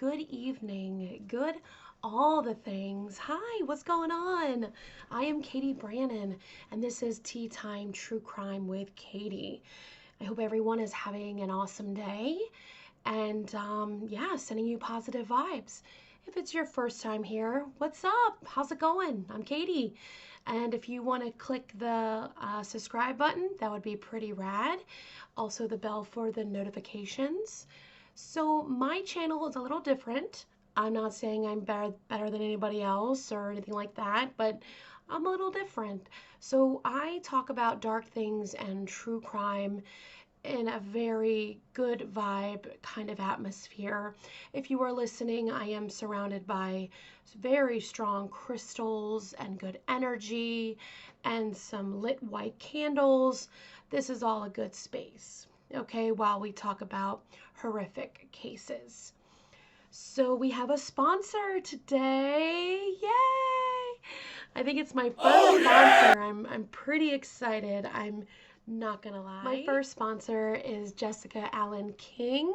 good evening, good all the things. Hi, what's going on? I am Catie Brannon, and this is Tea Time True Crime with Catie. I hope everyone is having an awesome day, and yeah, sending you positive vibes. If it's your first time here, what's up? How's it going? I'm Catie. And if you want to click the subscribe button, that would be pretty rad. Also the bell for the notifications. So my channel is a little different. I'm not saying I'm better than anybody else or anything like that, but I'm a little different. So I talk about dark things and true crime in a very good vibe kind of atmosphere. If you are listening, I am surrounded by very strong crystals and good energy and some lit white candles. This is all a good space, okay, while we talk about horrific cases. So we have a sponsor today. Yay! I think it's my first sponsor. I'm pretty excited. I'm not gonna lie. My first sponsor is Jessica Allen King.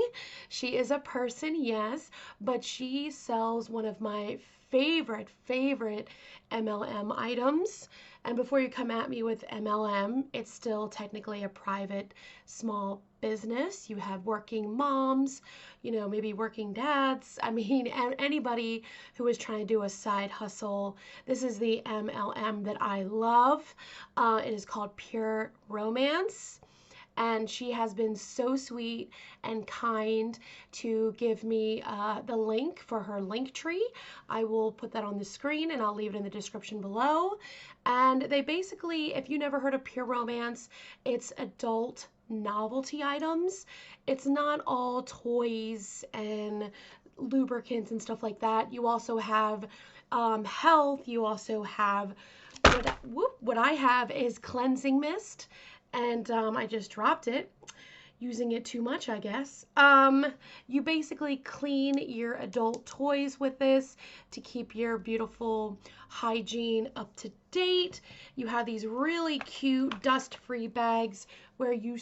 She is a person, yes, but she sells one of my favorite MLM items. And before you come at me with MLM, it's still technically a private small business. You have working moms, you know, maybe working dads. I mean, anybody who is trying to do a side hustle. This is the MLM that I love. It is called PureRomance. And she has been so sweet and kind to give me the link for her Linktree. I will put that on the screen and I'll leave it in the description below. And they basically, if you never heard of PureRomance, it's adult novelty items. It's not all toys and lubricants and stuff like that. You also have health. You also have, what I have is cleansing mist. And I just dropped it, using it too much, I guess. You basically clean your adult toys with this to keep your beautiful hygiene up to date. You have these really cute dust-free bags where you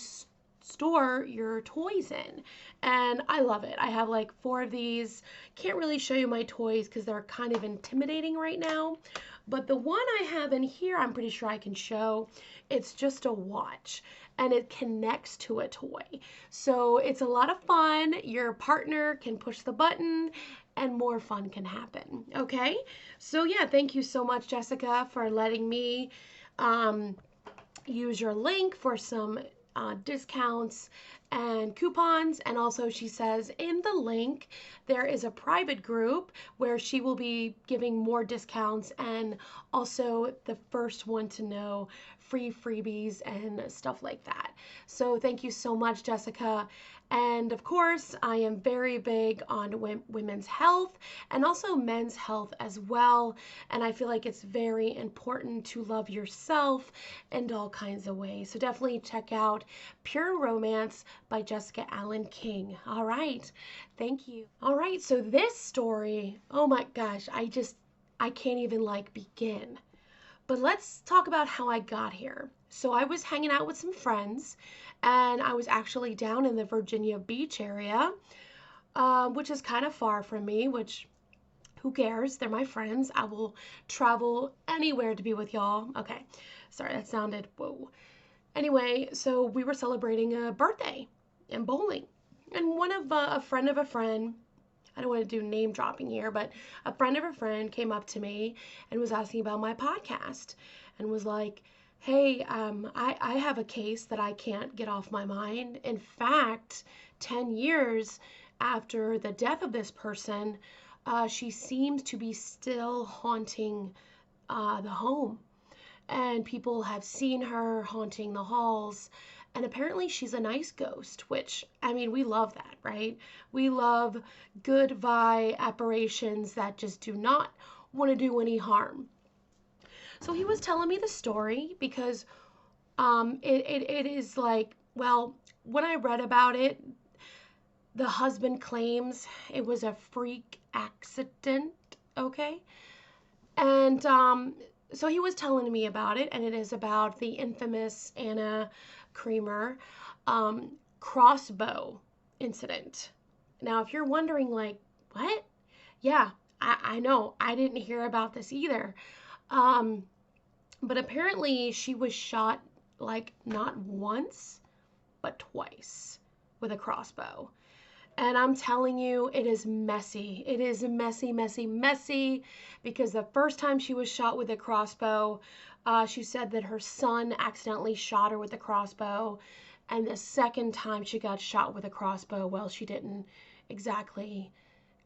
store your toys in, and I love it. I have like 4 of these. Can't really show you my toys because they're kind of intimidating right now, but the one I have in here, I'm pretty sure I can show. It's just a watch and it connects to a toy. So it's a lot of fun. Your partner can push the button and more fun can happen. Okay. So yeah, thank you so much, Jessica, for letting me use your link for some discounts and coupons. And also she says in the link there is a private group where she will be giving more discounts and also the first one to know free freebies and stuff like that. So thank you so much, Jessica. And of course, I am very big on women's health and also men's health as well. And I feel like it's very important to love yourself in all kinds of ways. So definitely check out PureRomance by Jessica Allen King. All right. Thank you. All right. So this story, oh my gosh, I can't even like begin. But let's talk about how I got here. So I was hanging out with some friends, and I was actually down in the Virginia Beach area, which is kind of far from me, which who cares? They're my friends. I will travel anywhere to be with y'all. Okay, sorry, that sounded, whoa. Anyway, so we were celebrating a birthday and bowling. And one of a friend of a friend, I don't want to do name dropping here, but a friend of a friend came up to me and was asking about my podcast and was like, hey, I have a case that I can't get off my mind. In fact, 10 years after the death of this person, she seems to be still haunting the home. And people have seen her haunting the halls. And apparently she's a nice ghost, which, I mean, we love that, right? We love good vibe apparitions that just do not want to do any harm. So he was telling me the story because it is like, well, when I read about it, the husband claims it was a freak accident, okay? And so he was telling me about it, and it is about the infamous Anna Creamer Crossbow incident. Now, if you're wondering, like, what? Yeah, I know. I didn't hear about this either. Um, but apparently she was shot like not once, but twice with a crossbow. And I'm telling you, it is messy. It is messy, messy, messy. Because the first time she was shot with a crossbow, she said that her son accidentally shot her with the crossbow. And the second time she got shot with a crossbow, well, she didn't exactly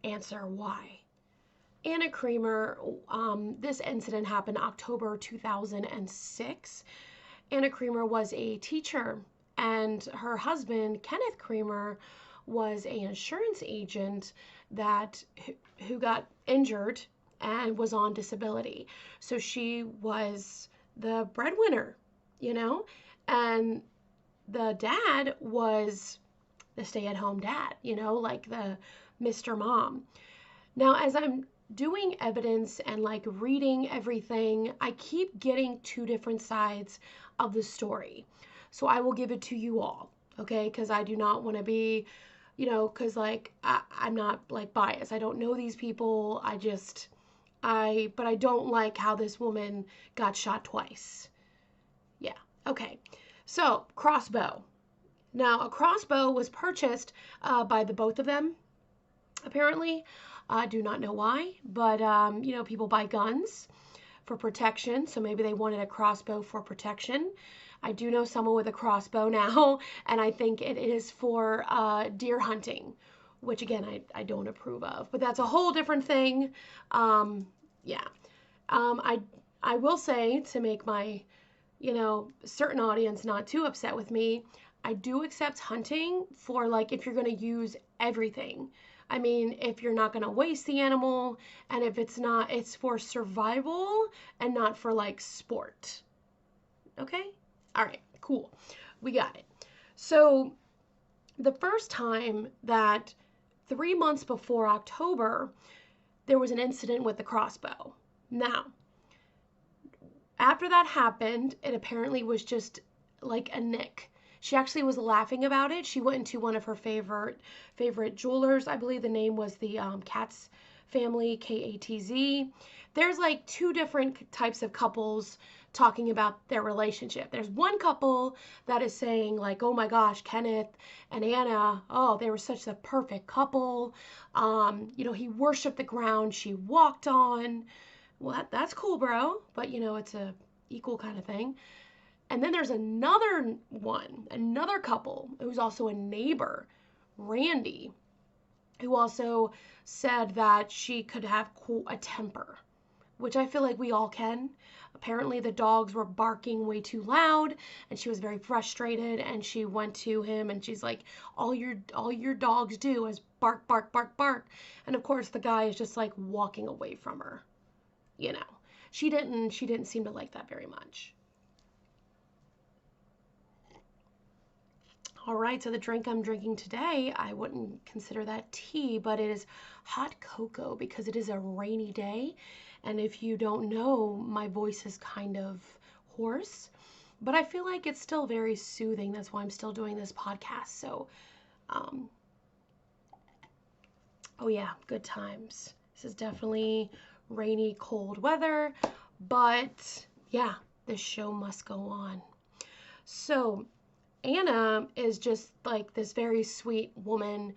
answer why. Anna Creamer, this incident happened October 2006. Anna Creamer was a teacher, and her husband, Kenneth Creamer, was an insurance agent that who got injured and was on disability. So she was the breadwinner, you know, and the dad was the stay-at-home dad, you know, like the Mr. Mom. Now, as I'm doing evidence and like reading everything, I keep getting two different sides of the story. So I will give it to you all, okay? Because I do not want to be, you know, because like I'm not like biased. I don't know these people. But I don't like how this woman got shot twice. Yeah, okay. So, crossbow. Now, a crossbow was purchased by the both of them, apparently. I do not know why, but you know, people buy guns for protection, so maybe they wanted a crossbow for protection. I do know someone with a crossbow now, and I think it is for deer hunting, which again, I don't approve of, but that's a whole different thing. Yeah. I will say, to make my, you know, certain audience not too upset with me, I do accept hunting for like if you're going to use everything. I mean, if you're not going to waste the animal, and if it's not, it's for survival and not for like sport. Okay? All right, cool. We got it. So the first time that 3 months before October, there was an incident with the crossbow. Now, after that happened, it apparently was just like a nick. She actually was laughing about it. She went into one of her favorite jewelers. I believe the name was the Katz family, Katz. There's like two different types of couples talking about their relationship. There's one couple that is saying like, oh my gosh, Kenneth and Anna, oh, they were such the perfect couple. You know, he worshiped the ground she walked on. Well, that's cool, bro. But you know, it's a equal kind of thing. And then there's another one, another couple who's also a neighbor, Randy, who also said that she could have, quote, a temper, which I feel like we all can. Apparently the dogs were barking way too loud, and she was very frustrated, and she went to him and she's like, all your dogs do is bark, bark, bark, bark. And of course the guy is just like walking away from her. You know, she didn't seem to like that very much. All right, so the drink I'm drinking today, I wouldn't consider that tea, but it is hot cocoa because it is a rainy day. And if you don't know, my voice is kind of hoarse, but I feel like it's still very soothing. That's why I'm still doing this podcast. So, oh yeah, good times. This is definitely rainy, cold weather, but yeah, this show must go on. So, Anna is just like this very sweet woman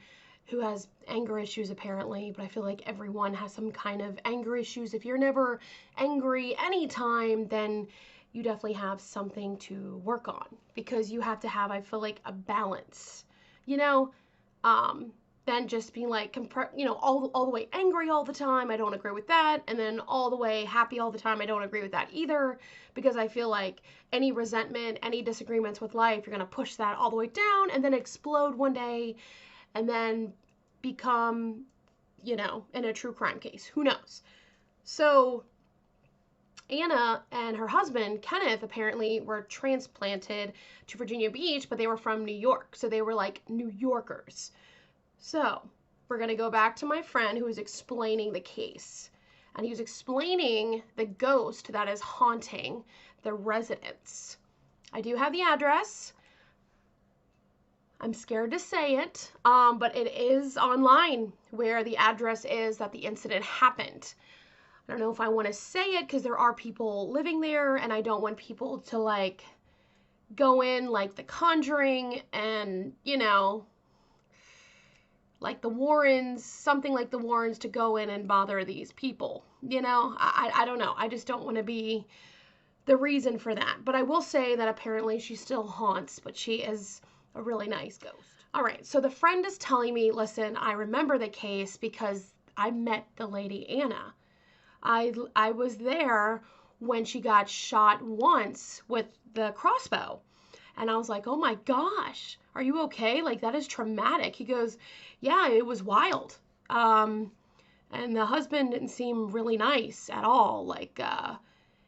who has anger issues apparently, but I feel like everyone has some kind of anger issues. If you're never angry anytime, then you definitely have something to work on, because you have to have, I feel like, a balance, you know, than just being like, you know, all the way angry all the time. I don't agree with that. And then all the way happy all the time. I don't agree with that either, because I feel like any resentment, any disagreements with life, you're going to push that all the way down and then explode one day and then become, you know, in a true crime case. Who knows? So Anna and her husband, Kenneth, apparently were transplanted to Virginia Beach, but they were from New York. So they were like New Yorkers. So we're going to go back to my friend who was explaining the case. And he was explaining the ghost that is haunting the residence. I do have the address. I'm scared to say it, but it is online where the address is that the incident happened. I don't know if I want to say it because there are people living there and I don't want people to like go in like The Conjuring and, you know, like the Warrens, something like the Warrens, to go in and bother these people. You know, I don't know. I just don't want to be the reason for that. But I will say that apparently she still haunts, but she is a really nice ghost. All right, so the friend is telling me, listen, I remember the case because I met the lady Anna. I was there when she got shot once with the crossbow. And I was like, oh my gosh, are you okay? Like, that is traumatic. He goes, yeah, it was wild. And the husband didn't seem really nice at all. Like,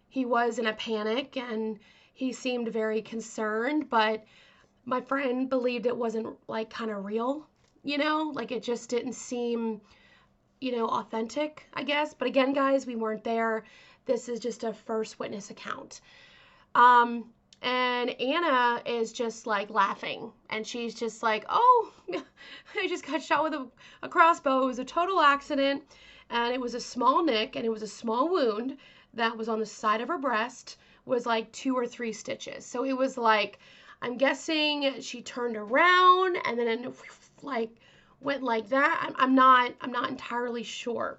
he was in a panic and he seemed very concerned, but my friend believed it wasn't like kind of real, you know, like it just didn't seem, you know, authentic, I guess. But again, guys, we weren't there. This is just a first witness account. And Anna is just like laughing and she's just like, oh, I just got shot with a crossbow. It was a total accident and it was a small nick and it was a small wound that was on the side of her breast, was like 2 or 3 stitches. So it was like, I'm guessing she turned around and then it like went like that. I'm not entirely sure.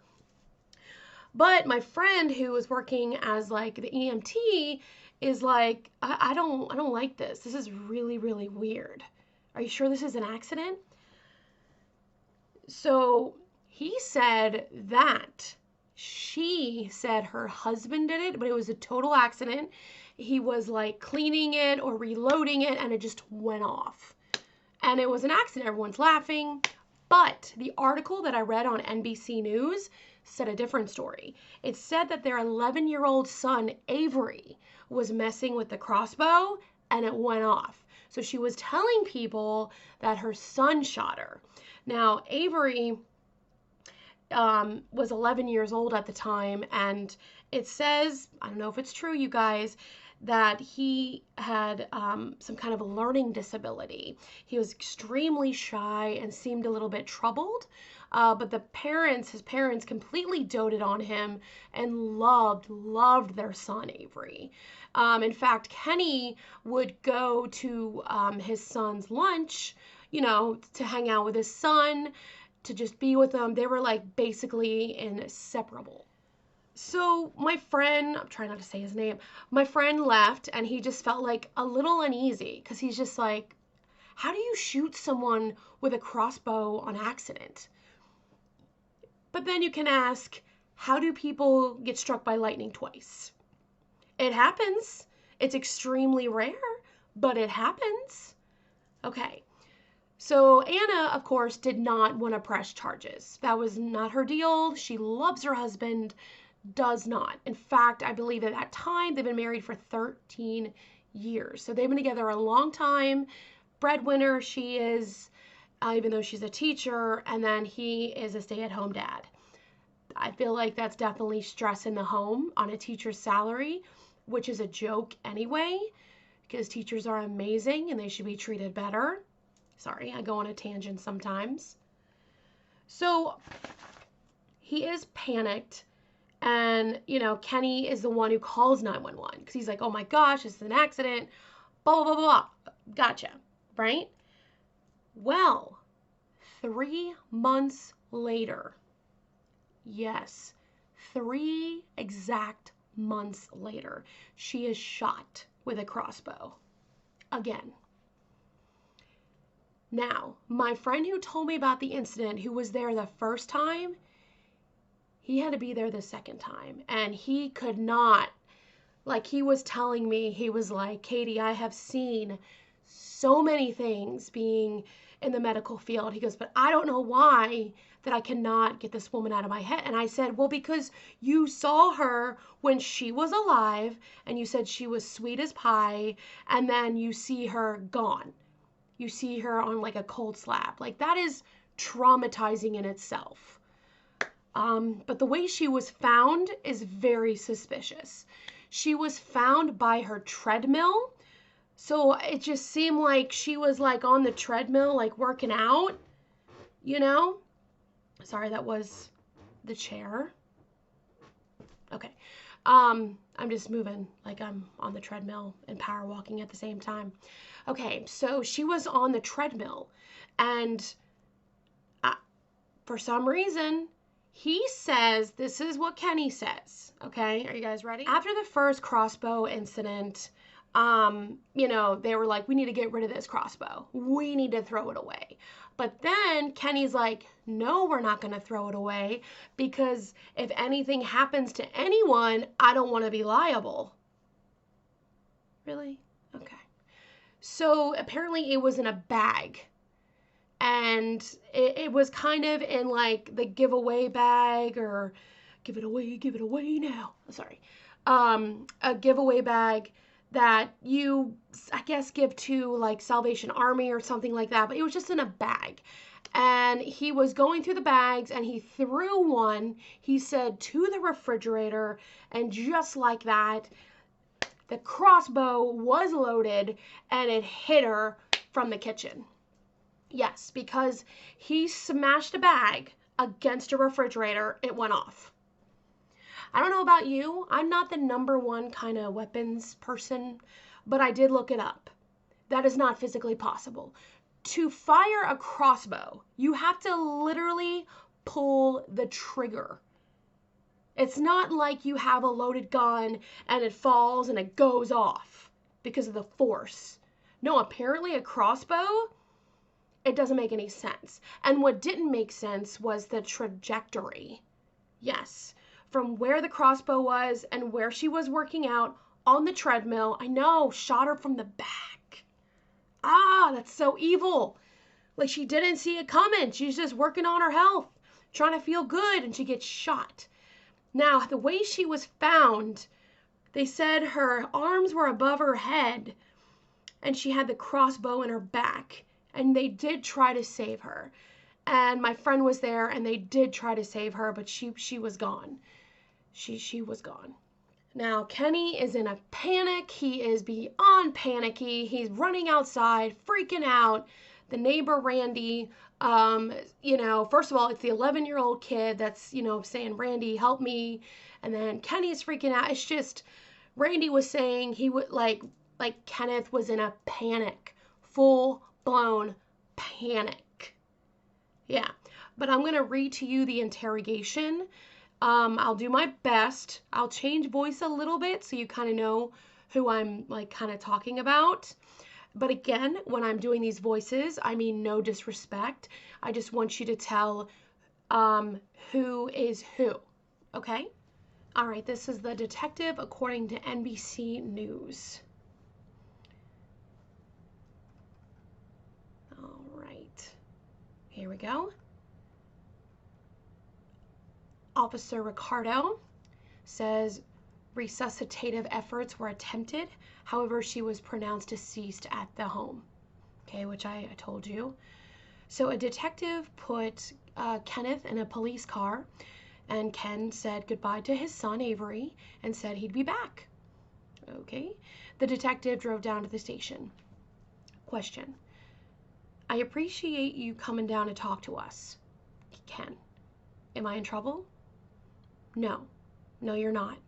But my friend who was working as like the EMT is like, I don't like this. This is really, really weird. Are you sure this is an accident? So he said that she said her husband did it, but it was a total accident. He was like cleaning it or reloading it and it just went off. And it was an accident. Everyone's laughing. But the article that I read on NBC News said a different story. It said that their 11-year-old son, Avery, was messing with the crossbow and it went off. So she was telling people that her son shot her. Now, Avery was 11 years old at the time, and it says, I don't know if it's true, you guys, that he had some kind of a learning disability. He was extremely shy and seemed a little bit troubled, but his parents completely doted on him and loved their son, Avery. In fact, Kenny would go to his son's lunch, you know, to hang out with his son, to just be with him. They were like basically inseparable. So my friend, I'm trying not to say his name, my friend left and he just felt like a little uneasy because he's just like, how do you shoot someone with a crossbow on accident? But then you can ask, how do people get struck by lightning twice? It happens. It's extremely rare, but it happens. Okay. So Anna, of course, did not want to press charges. That was not her deal. She loves her husband, does not. In fact, I believe at that time they've been married for 13 years. So they've been together a long time. Breadwinner she is, even though she's a teacher, and then he is a stay-at-home dad. I feel like that's definitely stress in the home on a teacher's salary, which is a joke anyway, because teachers are amazing and they should be treated better. Sorry, I go on a tangent sometimes. So he is panicked, and, you know, Kenny is the one who calls 911 because he's like, oh my gosh, this is an accident, blah, blah, blah, blah. Gotcha, right? Well, 3 months later, yes, 3 exact months later, she is shot with a crossbow again. Now, my friend who told me about the incident, who was there the first time, he had to be there the second time. And he could not, like he was telling me, he was like, Catie, I have seen so many things being in the medical field. He goes, but I don't know why that I cannot get this woman out of my head. And I said, well, because you saw her when she was alive and you said she was sweet as pie, and then you see her gone. You see her on like a cold slab. Like, that is traumatizing in itself. But the way she was found is very suspicious. She was found by her treadmill, So it just seemed like she was like on the treadmill, like working out, you know? Sorry, that was the chair. Okay. I'm just moving like I'm on the treadmill and power walking at the same time. Okay, so she was on the treadmill, and for some reason, he says, this is what Kenny says. Okay, are you guys ready? After the first crossbow incident, you know, they were like, we need to get rid of this crossbow. We need to throw it away. But then Kenny's like, no, we're not going to throw it away, because if anything happens to anyone, I don't want to be liable. Really? Okay. So apparently it was in a bag, and it was kind of in like the giveaway bag, or give it away now. Sorry. A giveaway bag that you, I guess, give to like Salvation Army or something like that, but it was just in a bag. And he was going through the bags, and he threw one, he said, to the refrigerator, and just like that, the crossbow was loaded and it hit her from the kitchen. Yes, because he smashed a bag against a refrigerator, it went off. I don't know about you, I'm not the #1 kind of weapons person, but I did look it up. That is not physically possible. To fire a crossbow, you have to literally pull the trigger. It's not like you have a loaded gun and it falls and it goes off because of the force. No, apparently a crossbow, it doesn't make any sense. And what didn't make sense was the trajectory. Yes, from where the crossbow was and where she was working out on the treadmill. I know, shot her from the back. Ah, that's so evil. Like she didn't see it coming. She's just working on her health, trying to feel good, and she gets shot. Now, the way she was found, they said her arms were above her head and she had the crossbow in her back, and they did try to save her. And my friend was there, and they did try to save her, but she was gone. She was gone. Now, Kenny is in a panic. He is beyond panicky. He's running outside, freaking out. The neighbor, Randy, you know, first of all, it's the 11-year-old kid that's, you know, saying, Randy, help me. And then Kenny's freaking out. It's just, Randy was saying he would, like Kenneth was in a panic, full-blown panic. Yeah, but I'm going to read to you the interrogation. I'll do my best. I'll change voice a little bit so you kind of know who I'm like kind of talking about. But again, when I'm doing these voices, I mean no disrespect. I just want you to tell who is who, okay? All right, this is the detective according to NBC News. All right, here we go. Officer Ricardo says resuscitative efforts were attempted. However, she was pronounced deceased at the home. Okay, which I told you. So a detective put Kenneth in a police car, and Ken said goodbye to his son Avery and said he'd be back. Okay, the detective drove down to the station. Question: I appreciate you coming down to talk to us. Ken: am I in trouble? No, you're not.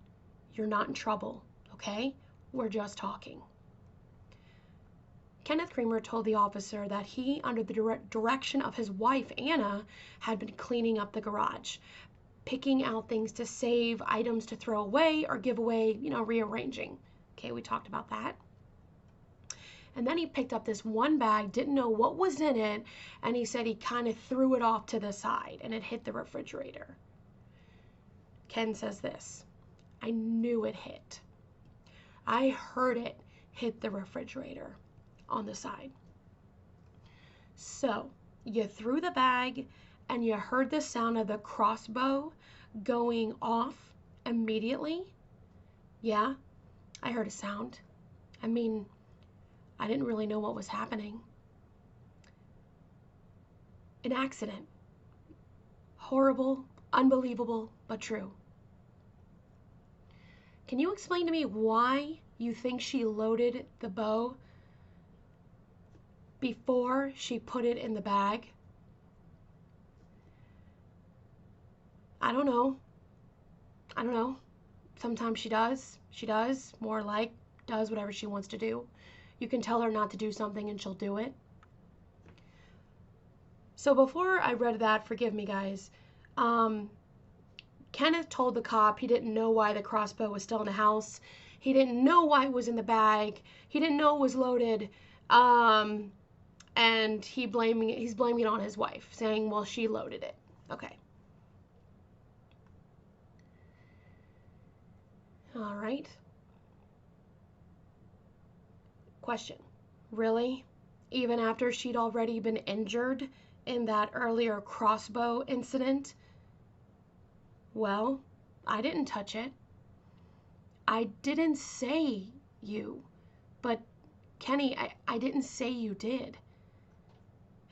You're not in trouble, okay? We're just talking. Kenneth Kramer told the officer that he, under the direction of his wife, Anna, had been cleaning up the garage, picking out things to save, items to throw away or give away, you know, rearranging. Okay, we talked about that. And then he picked up this one bag, didn't know what was in it, and he said he kind of threw it off to the side and it hit the refrigerator. Ken says this: I knew it hit. I heard it hit the refrigerator on the side. So you threw the bag and you heard the sound of the crossbow going off immediately? Yeah, I heard a sound. I mean, I didn't really know what was happening. An accident. Horrible, unbelievable, but true. Can you explain to me why you think she loaded the bow before she put it in the bag? I don't know. I don't know. Sometimes she does. She does. More like does whatever she wants to do. You can tell her not to do something and she'll do it. So before I read that, forgive me guys, Kenneth told the cop he didn't know why the crossbow was still in the house. He didn't know why it was in the bag. He didn't know it was loaded. And he's blaming it on his wife, saying, well, she loaded it. Okay. All right. Question. Really? Even after she'd already been injured in that earlier crossbow incident? Well, I didn't touch it. I didn't say you. But, Kenny, I didn't say you did.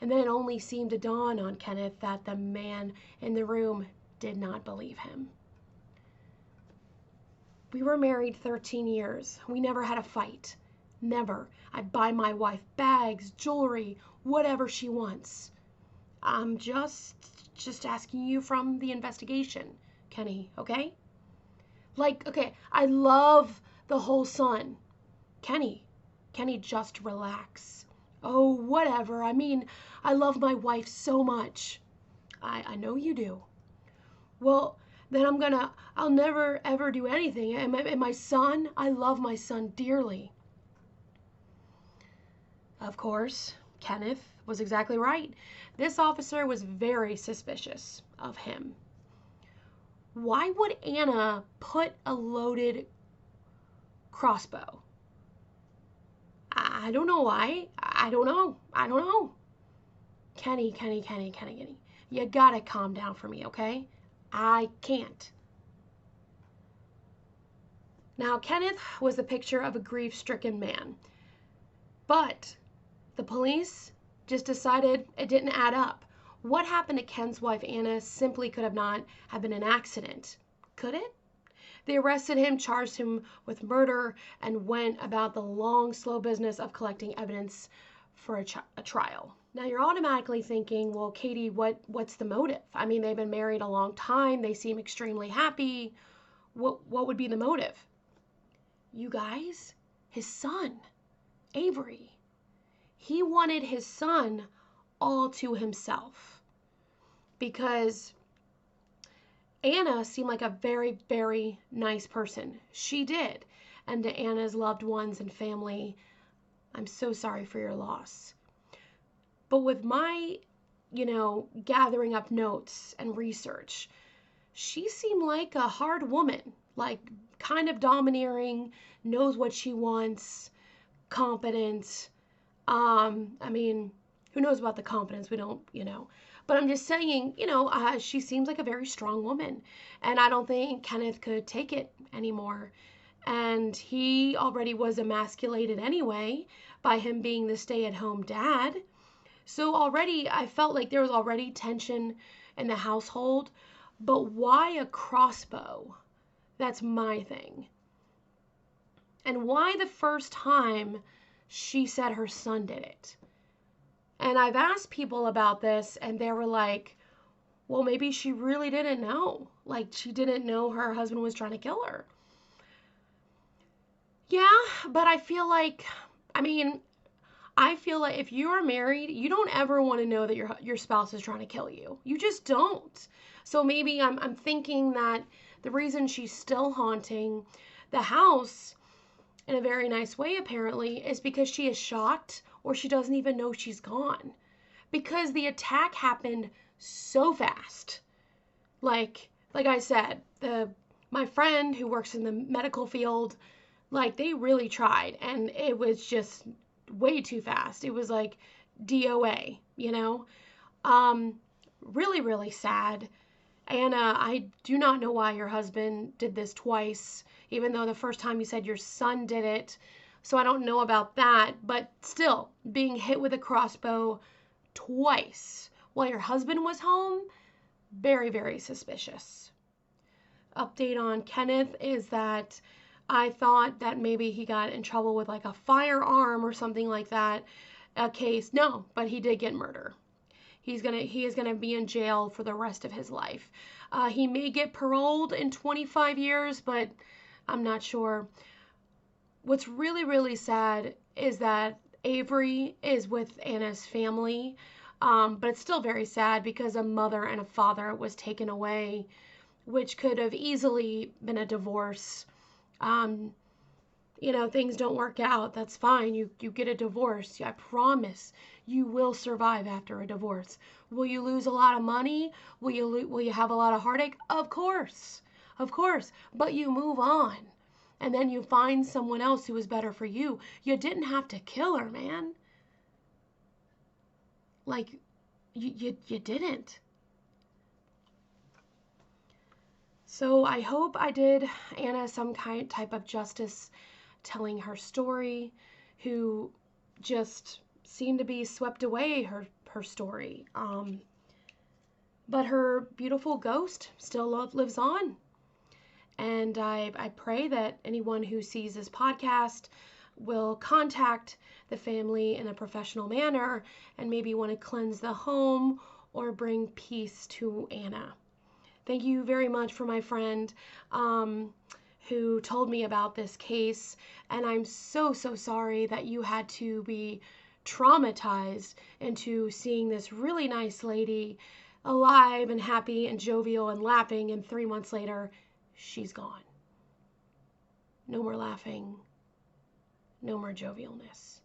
And then it only seemed to dawn on Kenneth that the man in the room did not believe him. We were married 13 years. We never had a fight. Never. I'd buy my wife bags, jewelry, whatever she wants. I'm just asking you from the investigation, Kenny, okay? Like, okay, I love the whole son. Kenny, just relax. Oh, whatever. I mean, I love my wife so much. I know you do. Well, then I'll never ever do anything. And my son, I love my son dearly. Of course, Kenneth was exactly right. This officer was very suspicious of him. Why would Anna put a loaded crossbow? I don't know why. I don't know. Kenny. You gotta calm down for me, okay? I can't. Now, Kenneth was the picture of a grief-stricken man. But the police just decided it didn't add up. What happened to Ken's wife, Anna, simply could have not have been an accident. Could it? They arrested him, charged him with murder, and went about the long, slow business of collecting evidence for a trial. Now, you're automatically thinking, well, Catie, what's the motive? I mean, they've been married a long time. They seem extremely happy. What would be the motive? You guys, his son, Avery. He wanted his son all to himself because Anna seemed like a very, very nice person. She did. And to Anna's loved ones and family, I'm so sorry for your loss. But with my, gathering up notes and research, she seemed like a hard woman, like kind of domineering, knows what she wants, competent. I mean, who knows about the competence? We don't, But I'm just saying, she seems like a very strong woman. And I don't think Kenneth could take it anymore. And he already was emasculated anyway by him being the stay-at-home dad. So already I felt like there was already tension in the household. But why a crossbow? That's my thing. And why the first time she said her son did it? And I've asked people about this, and they were like, well, maybe she really didn't know. Like, she didn't know her husband was trying to kill her. Yeah, but I feel like if you're married, you don't ever want to know that your spouse is trying to kill you. You just don't. So maybe I'm thinking that the reason she's still haunting the house in a very nice way, apparently, is because she is shocked or she doesn't even know she's gone. Because the attack happened so fast. Like I said, my friend who works in the medical field, they really tried, and it was just way too fast. It was like DOA, Really, really sad. Anna, I do not know why your husband did this twice, even though the first time you said your son did it. So I don't know about that, but still, being hit with a crossbow twice while your husband was home, very, very suspicious. Update on Kenneth is that I thought that maybe he got in trouble with like a firearm or something like that. a case. No, but he did get murder. He is gonna be in jail for the rest of his life. He may get paroled in 25 years, but I'm not sure. What's really, really sad is that Avery is with Anna's family, but it's still very sad because a mother and a father was taken away, which could have easily been a divorce. Things don't work out. That's fine. You get a divorce. I promise you will survive after a divorce. Will you lose a lot of money? Will you have a lot of heartache? Of course. Of course. But you move on. And then you find someone else who is better for you. You didn't have to kill her, man. Like, you didn't. So I hope I did Anna some type of justice telling her story, who just seemed to be swept away her story. But her beautiful ghost still lives on. And I pray that anyone who sees this podcast will contact the family in a professional manner and maybe want to cleanse the home or bring peace to Anna. Thank you very much for my friend who told me about this case. And I'm so, so sorry that you had to be traumatized into seeing this really nice lady alive and happy and jovial and laughing, and 3 months later, she's gone. No more laughing. No more jovialness.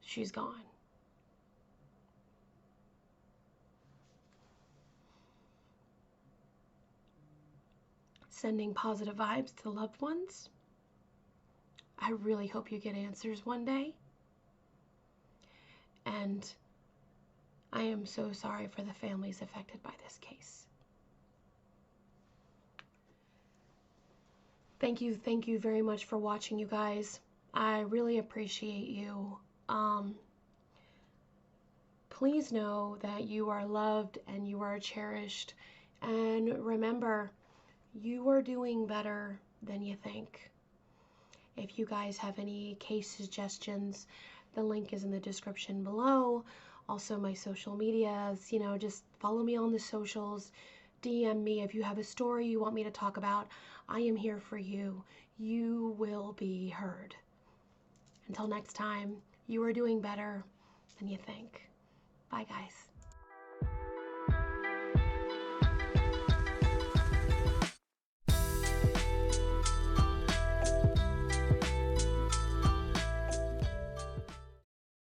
She's gone. Sending positive vibes to loved ones. I really hope you get answers one day. And I am so sorry for the families affected by this case. Thank you very much for watching, you guys. I really appreciate you. Please know that you are loved and you are cherished. And remember, you are doing better than you think. If you guys have any case suggestions, the link is in the description below. Also my social medias, just follow me on the socials. DM me if you have a story you want me to talk about. I am here for you. You will be heard. Until next time, you are doing better than you think. Bye, guys.